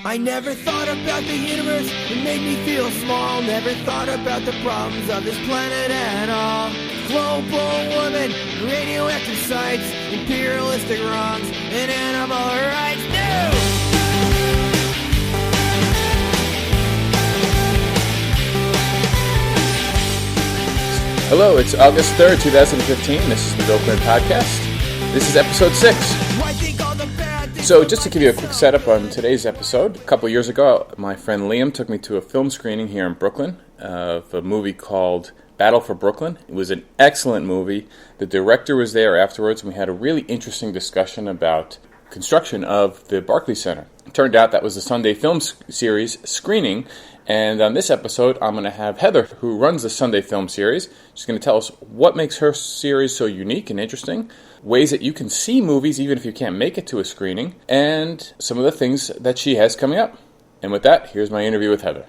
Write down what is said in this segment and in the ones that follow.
I never thought about the universe, it made me feel small. Never thought about the problems of this planet at all. Global warming, radioactive sites, imperialistic wrongs, and animal rights. No! Hello, it's August 3rd, 2015. This is the Dopeman Podcast. This is episode 6. So just to give you a quick setup on today's episode, a couple years ago, my friend Liam took me to a film screening here in Brooklyn of a movie called Battle for Brooklyn. It was an excellent movie. The director was there afterwards, and we had a really interesting discussion about construction of the Barclays Center. It turned out that was the Sunday Film Series screening, and on this episode, I'm going to have Heather, who runs the Sunday Film Series. She's going to tell us what makes her series so unique and interesting, ways that you can see movies even if you can't make it to a screening, and some of the things that she has coming up. And with that, here's my interview with Heather.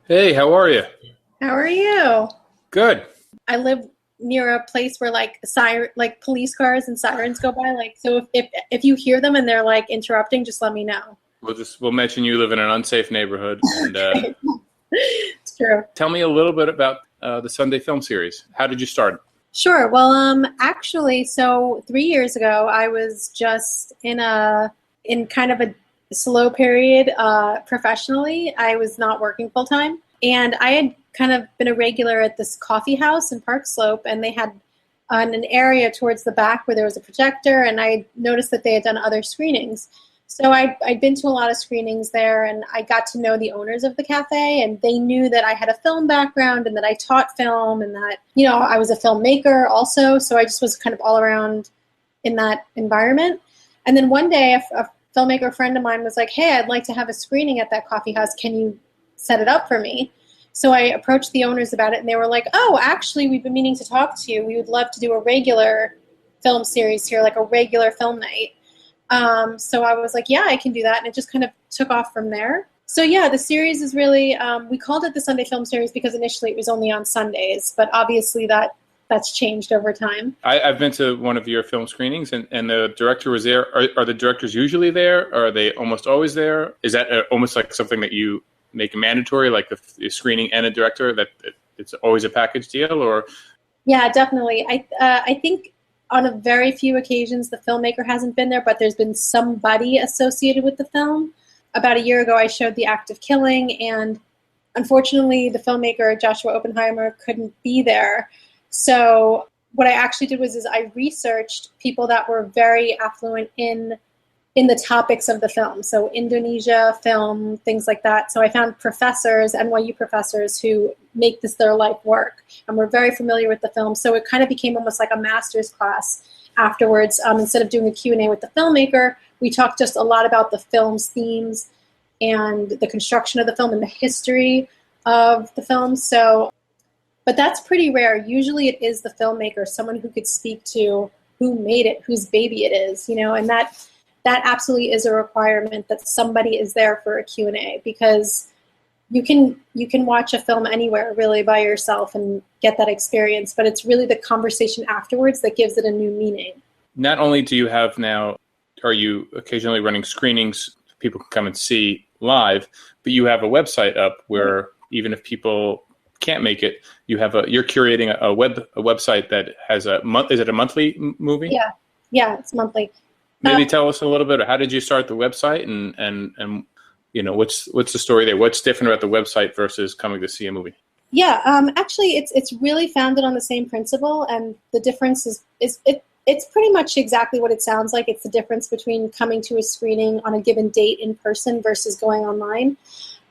Hey, how are you? How are you? Good. I live near a place where like police cars and sirens go by. So if you hear them and they're like interrupting, just let me know. We'll mention you live in an unsafe neighborhood. And it's true. Tell me a little bit about the Sunday Film Series. How did you start? Sure. Well, actually, so 3 years ago, I was just in kind of a slow period professionally. I was not working full time, and I had kind of been a regular at this coffee house in Park Slope, and they had an area towards the back where there was a projector, and I noticed that they had done other screenings. So I'd been to a lot of screenings there, and I got to know the owners of the cafe, and they knew that I had a film background and that I taught film and that, I was a filmmaker also. So I just was kind of all around in that environment. And then one day a filmmaker friend of mine was like, hey, I'd like to have a screening at that coffee house. Can you set it up for me? So I approached the owners about it, and they were like, oh, actually, we've been meaning to talk to you. We would love to do a regular film series here, like a regular film night. So I was like, yeah, I can do that. And it just kind of took off from there. So yeah, the series is really, we called it the Sunday Film Series because initially it was only on Sundays, but obviously that's changed over time. I've been to one of your film screenings, and the director was there. Are the directors usually there? Or are they almost always there? Is that almost like something that you make mandatory, like a screening and a director, that it's always a package deal? Or yeah, definitely. I think on a very few occasions, the filmmaker hasn't been there, but there's been somebody associated with the film. About a year ago, I showed The Act of Killing, and unfortunately, the filmmaker, Joshua Oppenheimer, couldn't be there. So what I actually did was I researched people that were very affluent in the topics of the film. So Indonesia, film, things like that. So I found professors, NYU professors, who make this their life work and were very familiar with the film. So it kind of became almost like a master's class afterwards. Instead of doing a Q&A with the filmmaker, we talked just a lot about the film's themes and the construction of the film and the history of the film. But that's pretty rare. Usually it is the filmmaker, someone who could speak to who made it, whose baby it is, and that absolutely is a requirement, that somebody is there for a Q&A, because you can watch a film anywhere really by yourself and get that experience, but it's really the conversation afterwards that gives it a new meaning. Not only do you have now, are you occasionally running screenings people can come and see live, but you have a website up where even if people can't make it, you're curating a website that has is it a monthly movie? Yeah, it's monthly. Maybe tell us a little bit. How did you start the website, and what's the story there? What's different about the website versus coming to see a movie? Yeah, actually, it's really founded on the same principle, and the difference is it's pretty much exactly what it sounds like. It's the difference between coming to a screening on a given date in person versus going online.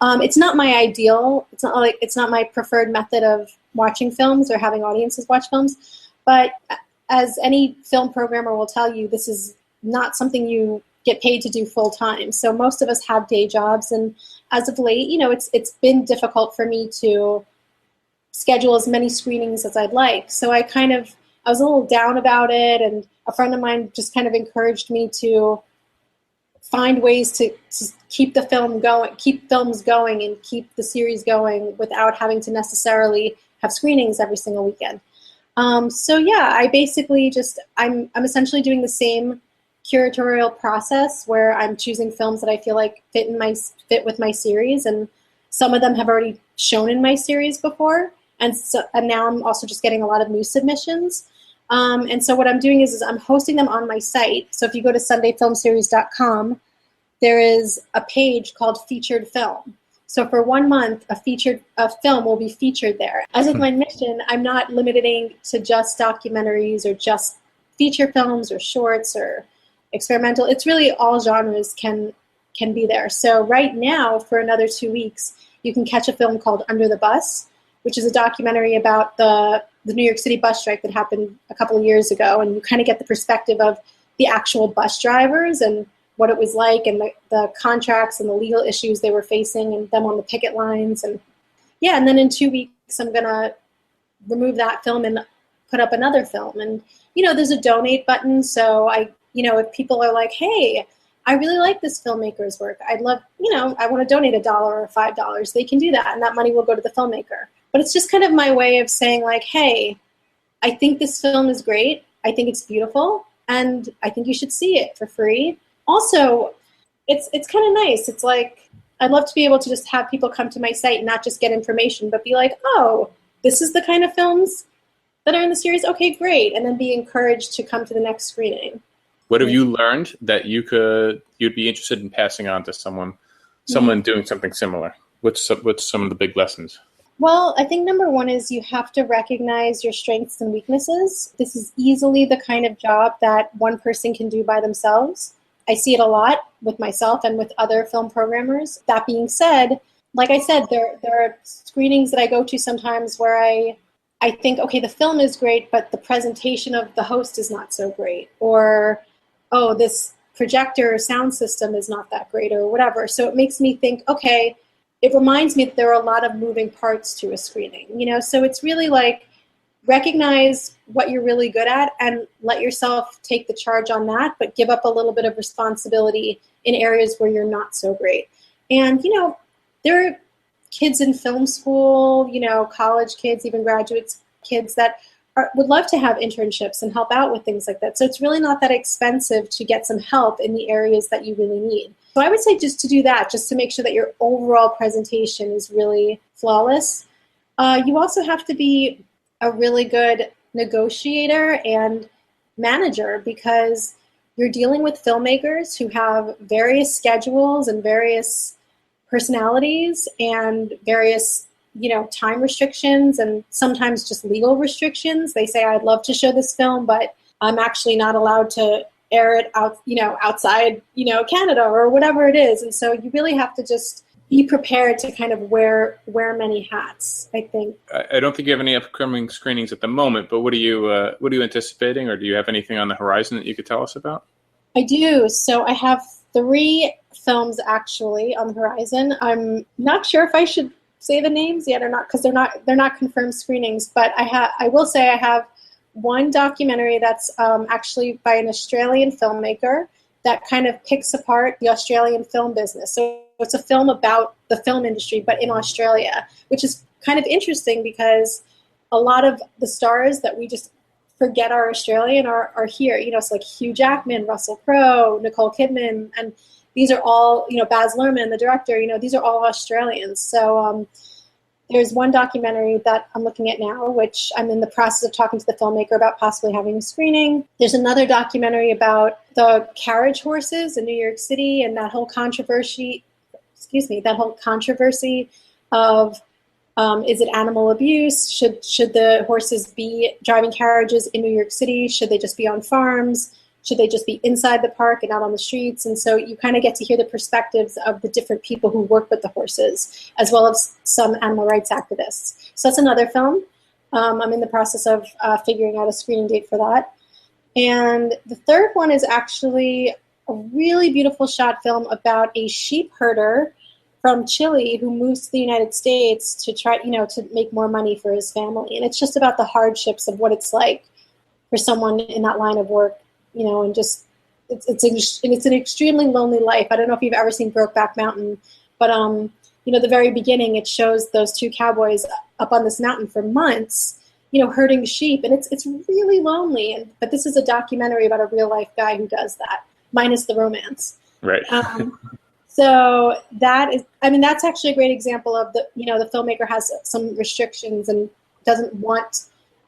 It's not my ideal. It's not my preferred method of watching films or having audiences watch films. But as any film programmer will tell you, this is not something you get paid to do full time. So most of us have day jobs, and as of late, it's been difficult for me to schedule as many screenings as I'd like. So I was a little down about it, and a friend of mine just kind of encouraged me to find ways to keep the film going, keep films going, and keep the series going without having to necessarily have screenings every single weekend. So yeah, I basically I'm essentially doing the same curatorial process where I'm choosing films that I feel like fit with my series, and some of them have already shown in my series before, and now I'm also just getting a lot of new submissions. And so what I'm doing is I'm hosting them on my site. So if you go to sundayfilmseries.com, there is a page called Featured Film. So for 1 month, a film will be featured there. As with my mission, I'm not limiting to just documentaries or just feature films or shorts or experimental. It's really all genres can be there. So right now, for another 2 weeks, you can catch a film called Under the Bus, which is a documentary about the New York City bus strike that happened a couple of years ago. And you kind of get the perspective of the actual bus drivers and what it was like, and the contracts and the legal issues they were facing, and them on the picket lines. And and then in 2 weeks, I'm going to remove that film and put up another film. And, there's a donate button. So if people are like, hey, I really like this filmmaker's work, I'd love, I want to donate $1 or $5, they can do that. And that money will go to the filmmaker. But it's just kind of my way of saying like, hey, I think this film is great. I think it's beautiful. And I think you should see it for free. Also, it's kind of nice. It's like, I'd love to be able to just have people come to my site and not just get information, but be like, oh, this is the kind of films that are in the series? Okay, great. And then be encouraged to come to the next screening. What have you learned that you'd be interested in passing on to someone doing something similar? What's some of the big lessons? Well, I think number one is you have to recognize your strengths and weaknesses. This is easily the kind of job that one person can do by themselves. I see it a lot with myself and with other film programmers. That being said, like I said, there are screenings that I go to sometimes where I think, okay, the film is great, but the presentation of the host is not so great. Or, oh, this projector or sound system is not that great, or whatever. So it makes me think, okay, it reminds me that there are a lot of moving parts to a screening, So it's really like, recognize what you're really good at and let yourself take the charge on that, but give up a little bit of responsibility in areas where you're not so great. And, there are kids in film school, college kids, even graduate kids that would love to have internships and help out with things like that. So it's really not that expensive to get some help in the areas that you really need. So I would say just to do that, just to make sure that your overall presentation is really flawless. You also have to be a really good negotiator and manager, because you're dealing with filmmakers who have various schedules and various personalities and various, time restrictions, and sometimes just legal restrictions. They say, I'd love to show this film, but I'm actually not allowed to air it out, outside, Canada or whatever it is. And so you really have to just be prepared to kind of wear many hats, I think. I don't think you have any upcoming screenings at the moment, but what are you anticipating, or do you have anything on the horizon that you could tell us about? I do. So I have 3 films actually on the horizon. I'm not sure if I should say the names yet or not, because they're not confirmed screenings. But I will say I have one documentary that's actually by an Australian filmmaker that kind of picks apart the Australian film business. So it's a film about the film industry, but in Australia, which is kind of interesting because a lot of the stars that we just forget are Australian are here. It's like Hugh Jackman, Russell Crowe, Nicole Kidman, and these are all, Baz Luhrmann, the director, these are all Australians. So there's one documentary that I'm looking at now, which I'm in the process of talking to the filmmaker about possibly having a screening. There's another documentary about the carriage horses in New York City and that whole controversy of is it animal abuse? Should the horses be driving carriages in New York City? Should they just be on farms? Should they just be inside the park and out on the streets? And so you kind of get to hear the perspectives of the different people who work with the horses, as well as some animal rights activists. So that's another film. I'm in the process of figuring out a screening date for that. And the third one is actually a really beautiful shot film about a sheep herder from Chile who moves to the United States to try, to make more money for his family. And it's just about the hardships of what it's like for someone in that line of work, and just it's an extremely lonely life. I don't know if you've ever seen Brokeback Mountain, but the very beginning, it shows those 2 cowboys up on this mountain for months, herding sheep, and it's really lonely. But this is a documentary about a real life guy who does that. minus the romance. Right. So that's actually a great example of the filmmaker has some restrictions and doesn't want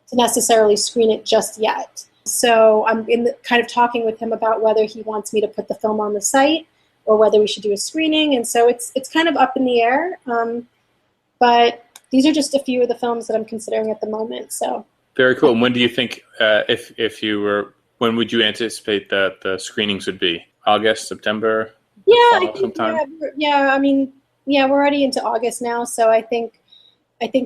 to necessarily screen it just yet. So I'm kind of talking with him about whether he wants me to put the film on the site or whether we should do a screening. And so it's kind of up in the air. But these are just a few of the films that I'm considering at the moment. So very cool. And when do you think, when would you anticipate that the screenings would be? August, September? Yeah, I think, we're already into August now. So I think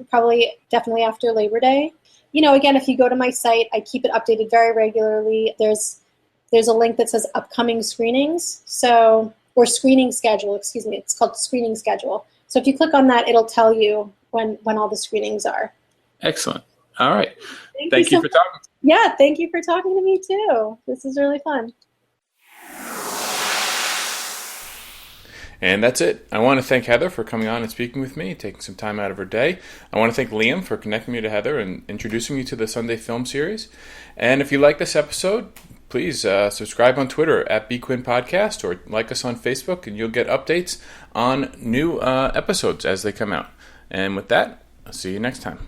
probably definitely after Labor Day. Again, if you go to my site, I keep it updated very regularly. There's a link that says upcoming screenings. Or screening schedule, excuse me. It's called screening schedule. So if you click on that, it'll tell you when all the screenings are. Excellent. All right. Thank you for talking. Yeah, thank you for talking to me too. This is really fun. And that's it. I want to thank Heather for coming on and speaking with me, taking some time out of her day. I want to thank Liam for connecting me to Heather and introducing me to the Sunday Film Series. And if you like this episode, please subscribe on Twitter at BQuinn or like us on Facebook, and you'll get updates on new episodes as they come out. And with that, I'll see you next time.